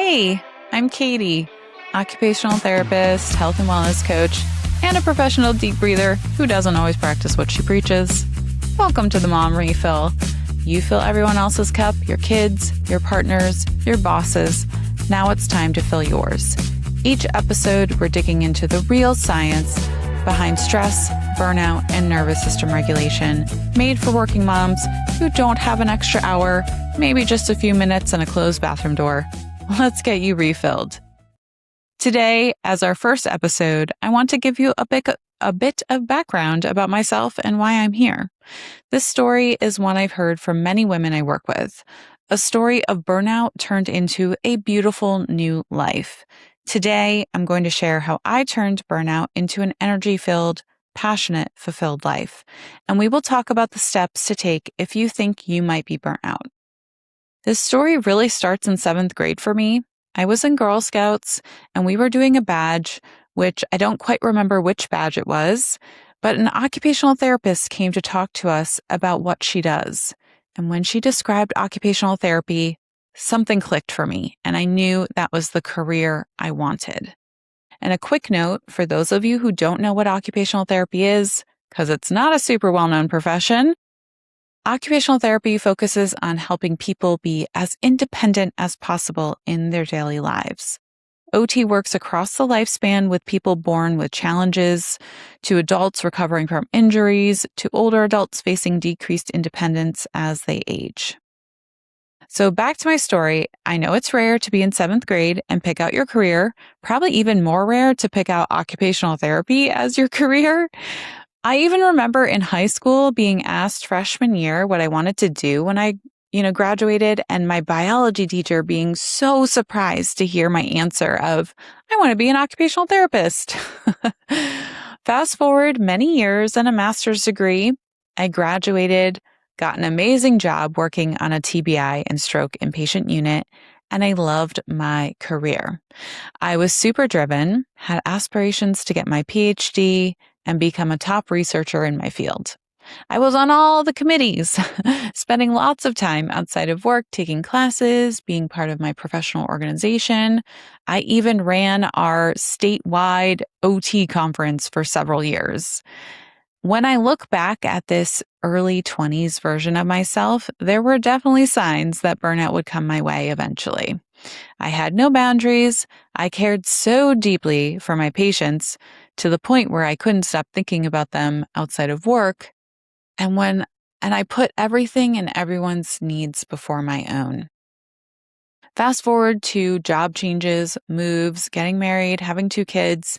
Hey, I'm Katie, occupational therapist, health and wellness coach, and a professional deep breather who doesn't always practice what she preaches. Welcome to the Mom Refill. You fill everyone else's cup, your kids, your partners, your bosses. Now it's time to fill yours. Each episode, we're digging into the real science behind stress, burnout, and nervous system regulation, made for working moms who don't have an extra hour, maybe just a few minutes and a closed bathroom door. Let's get you refilled. Today, as our first episode, I want to give you a bit of background about myself and why I'm here. This story is one I've heard from many women I work with, a story of burnout turned into a beautiful new life. Today, I'm going to share how I turned burnout into an energy-filled, passionate, fulfilled life. And we will talk about the steps to take if you think you might be burnt out. This story really starts in 7th grade for me. I was in Girl Scouts and we were doing a badge, which I don't quite remember which badge it was, but an occupational therapist came to talk to us about what she does. And when she described occupational therapy, something clicked for me, and I knew that was the career I wanted. And a quick note for those of you who don't know what occupational therapy is, because it's not a super well-known profession, occupational therapy focuses on helping people be as independent as possible in their daily lives. OT works across the lifespan with people born with challenges, to adults recovering from injuries, to older adults facing decreased independence as they age. So back to my story, I know it's rare to be in 7th grade and pick out your career, probably even more rare to pick out occupational therapy as your career. I even remember in high school being asked freshman year what I wanted to do when I, graduated, and my biology teacher being so surprised to hear my answer of, I want to be an occupational therapist. Fast forward many years and a master's degree, I graduated, got an amazing job working on a TBI and stroke inpatient unit, and I loved my career. I was super driven, had aspirations to get my PhD, and become a top researcher in my field. I was on all the committees, spending lots of time outside of work, taking classes, being part of my professional organization. I even ran our statewide OT conference for several years. When I look back at this early 20s version of myself, there were definitely signs that burnout would come my way eventually. I had no boundaries. I cared so deeply for my patients to the point where I couldn't stop thinking about them outside of work. And I put everything and everyone's needs before my own. Fast forward to job changes, moves, getting married, having 2 kids,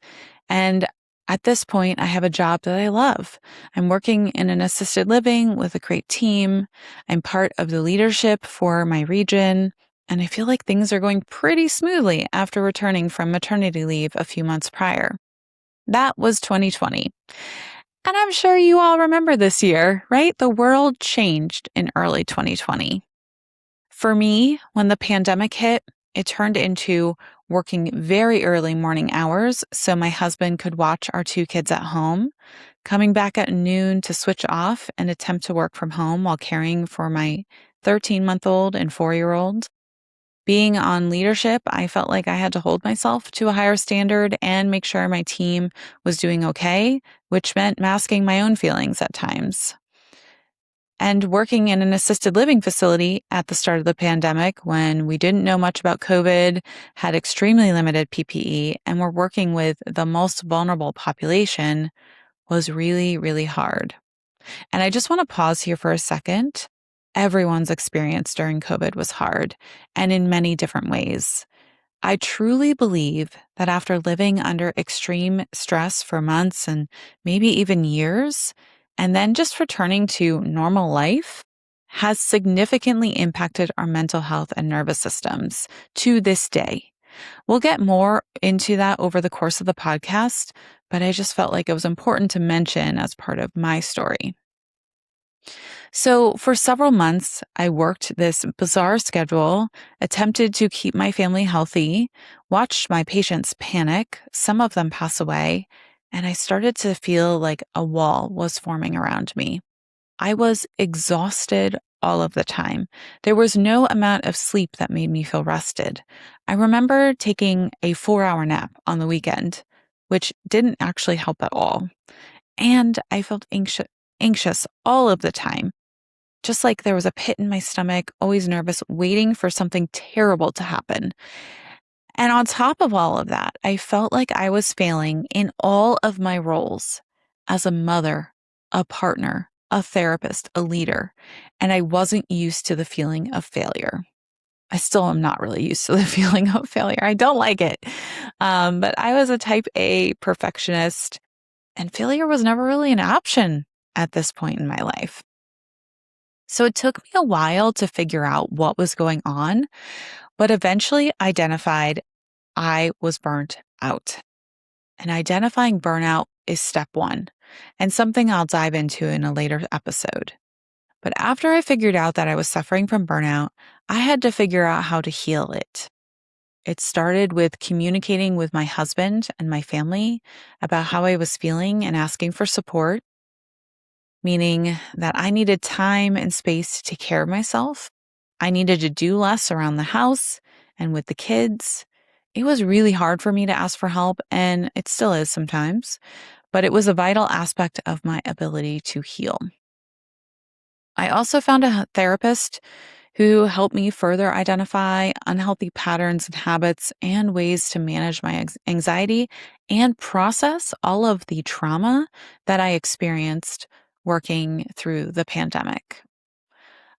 and at this point, I have a job that I love. I'm working in an assisted living with a great team. I'm part of the leadership for my region, and I feel like things are going pretty smoothly after returning from maternity leave a few months prior. That was 2020. And I'm sure you all remember this year, right? The world changed in early 2020. For me, when the pandemic hit, it turned into working very early morning hours so my husband could watch our 2 kids at home, coming back at noon to switch off and attempt to work from home while caring for my 13-month-old and 4-year-old. Being on leadership, I felt like I had to hold myself to a higher standard and make sure my team was doing okay, which meant masking my own feelings at times. And working in an assisted living facility at the start of the pandemic when we didn't know much about COVID, had extremely limited PPE, and were working with the most vulnerable population was really, really hard. And I just want to pause here for a second. Everyone's experience during COVID was hard, and in many different ways. I truly believe that after living under extreme stress for months and maybe even years, and then just returning to normal life, has significantly impacted our mental health and nervous systems to this day. We'll get more into that over the course of the podcast, but I just felt like it was important to mention as part of my story. So for several months, I worked this bizarre schedule, attempted to keep my family healthy, watched my patients panic, some of them pass away, and I started to feel like a wall was forming around me. I was exhausted all of the time. There was no amount of sleep that made me feel rested. I remember taking a 4-hour nap on the weekend, which didn't actually help at all. And I felt anxious all of the time, just like there was a pit in my stomach, always nervous, waiting for something terrible to happen. And on top of all of that, I felt like I was failing in all of my roles as a mother, a partner, a therapist, a leader, and I wasn't used to the feeling of failure. I still am not really used to the feeling of failure. I don't like it. But I was a type A perfectionist, and failure was never really an option at this point in my life. So it took me a while to figure out what was going on, but eventually identified I was burnt out. And identifying burnout is step one, and something I'll dive into in a later episode. But after I figured out that I was suffering from burnout, I had to figure out how to heal it. It started with communicating with my husband and my family about how I was feeling and asking for support, meaning that I needed time and space to take care of myself. I needed to do less around the house and with the kids. It was really hard for me to ask for help, and it still is sometimes, but it was a vital aspect of my ability to heal. I also found a therapist who helped me further identify unhealthy patterns and habits and ways to manage my anxiety and process all of the trauma that I experienced working through the pandemic.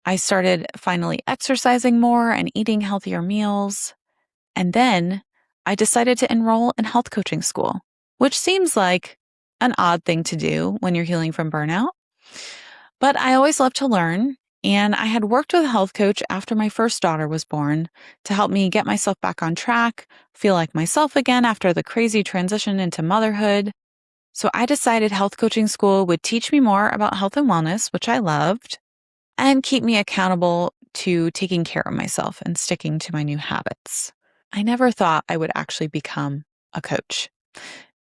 I started finally exercising more and eating healthier meals. And then I decided to enroll in health coaching school, which seems like an odd thing to do when you're healing from burnout. But I always love to learn. And I had worked with a health coach after my first daughter was born to help me get myself back on track, feel like myself again after the crazy transition into motherhood. So I decided health coaching school would teach me more about health and wellness, which I loved, and keep me accountable to taking care of myself and sticking to my new habits. I never thought I would actually become a coach.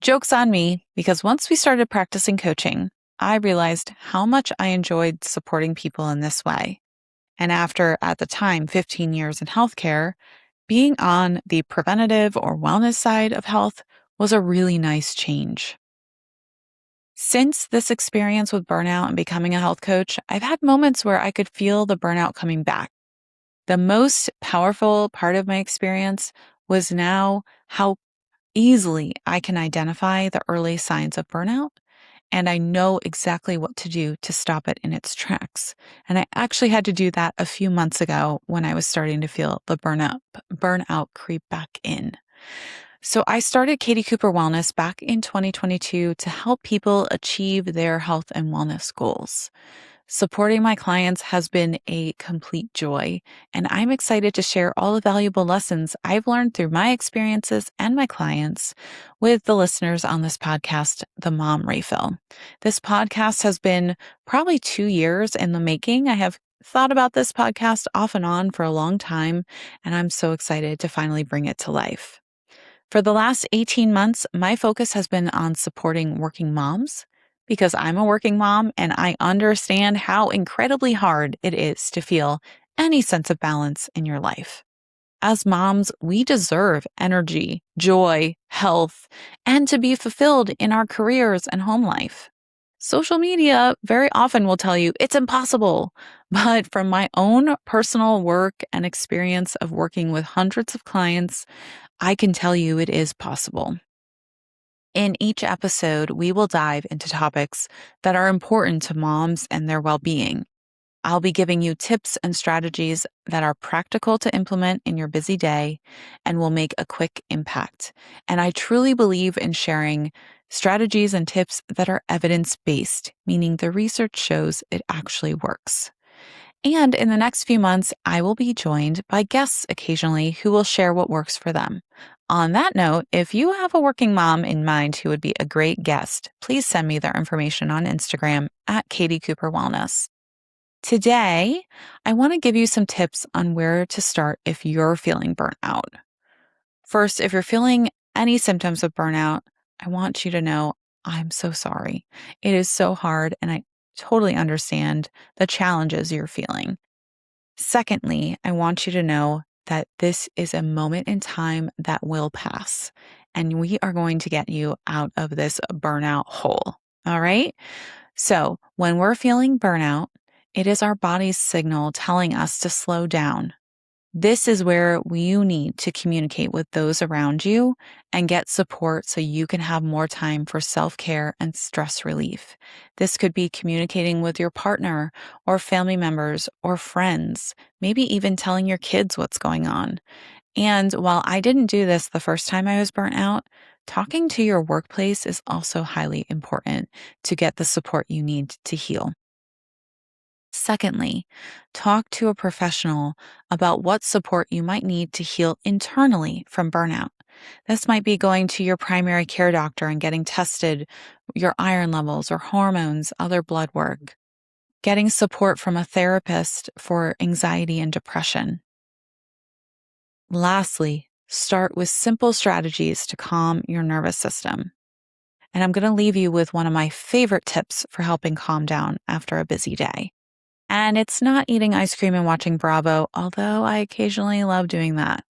Joke's on me, because once we started practicing coaching, I realized how much I enjoyed supporting people in this way. And after, at the time, 15 years in healthcare, being on the preventative or wellness side of health was a really nice change. Since this experience with burnout and becoming a health coach, I've had moments where I could feel the burnout coming back. The most powerful part of my experience was now how easily I can identify the early signs of burnout, and I know exactly what to do to stop it in its tracks. And I actually had to do that a few months ago when I was starting to feel the burnout creep back in. So I started Katie Cooper Wellness back in 2022 to help people achieve their health and wellness goals. Supporting my clients has been a complete joy, and I'm excited to share all the valuable lessons I've learned through my experiences and my clients with the listeners on this podcast, The Mom Refill. This podcast has been probably 2 years in the making. I have thought about this podcast off and on for a long time, and I'm so excited to finally bring it to life. For the last 18 months, my focus has been on supporting working moms because I'm a working mom and I understand how incredibly hard it is to feel any sense of balance in your life. As moms, we deserve energy, joy, health, and to be fulfilled in our careers and home life. Social media very often will tell you it's impossible, but from my own personal work and experience of working with hundreds of clients, I can tell you it is possible. In each episode, we will dive into topics that are important to moms and their well-being. I'll be giving you tips and strategies that are practical to implement in your busy day and will make a quick impact. And I truly believe in sharing strategies and tips that are evidence-based, meaning the research shows it actually works. And in the next few months, I will be joined by guests occasionally who will share what works for them. On that note, if you have a working mom in mind who would be a great guest, please send me their information on Instagram at Katie Cooper Wellness. Today, I want to give you some tips on where to start if you're feeling burnt out. First, if you're feeling any symptoms of burnout, I want you to know I'm so sorry. It is so hard, and I totally understand the challenges you're feeling. Secondly, I want you to know that this is a moment in time that will pass, and we are going to get you out of this burnout hole. All right. So when we're feeling burnout, it is our body's signal telling us to slow down. This is where you need to communicate with those around you and get support so you can have more time for self-care and stress relief. This could be communicating with your partner or family members or friends, maybe even telling your kids what's going on. And while I didn't do this the first time I was burnt out, talking to your workplace is also highly important to get the support you need to heal. Secondly, talk to a professional about what support you might need to heal internally from burnout. This might be going to your primary care doctor and getting tested, your iron levels or hormones, other blood work, getting support from a therapist for anxiety and depression. Lastly, start with simple strategies to calm your nervous system. And I'm going to leave you with one of my favorite tips for helping calm down after a busy day. And it's not eating ice cream and watching Bravo, although I occasionally love doing that.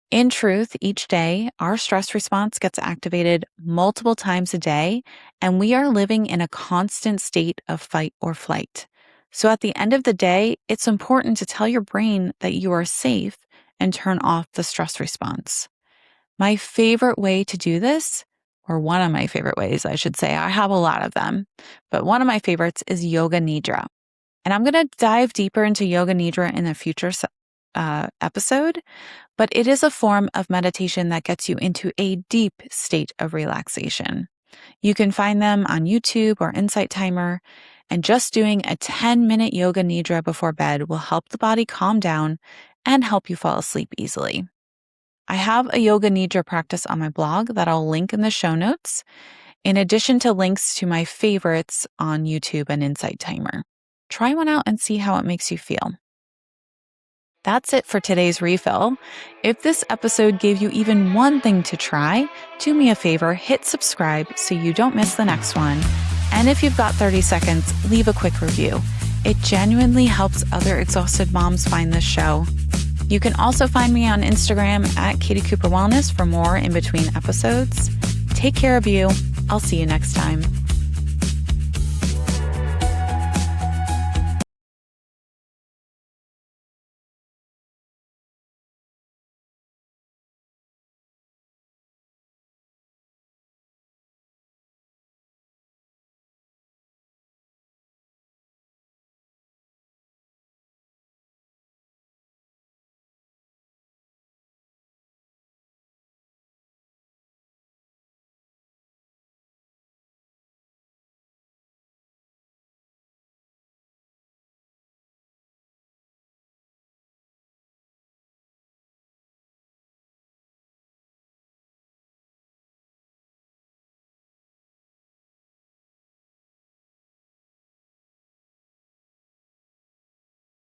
In truth, each day, our stress response gets activated multiple times a day, and we are living in a constant state of fight or flight. So at the end of the day, it's important to tell your brain that you are safe and turn off the stress response. My favorite way to do this, or one of my favorite ways, I should say, I have a lot of them, but one of my favorites is Yoga Nidra. And I'm going to dive deeper into Yoga Nidra in a future episode, but it is a form of meditation that gets you into a deep state of relaxation. You can find them on YouTube or Insight Timer, and just doing a 10-minute Yoga Nidra before bed will help the body calm down and help you fall asleep easily. I have a Yoga Nidra practice on my blog that I'll link in the show notes, in addition to links to my favorites on YouTube and Insight Timer. Try one out and see how it makes you feel. That's it for today's refill. If this episode gave you even one thing to try, do me a favor, hit subscribe so you don't miss the next one. And if you've got 30 seconds, leave a quick review. It genuinely helps other exhausted moms find this show. You can also find me on Instagram at Katie Cooper Wellness for more in between episodes. Take care of you. I'll see you next time.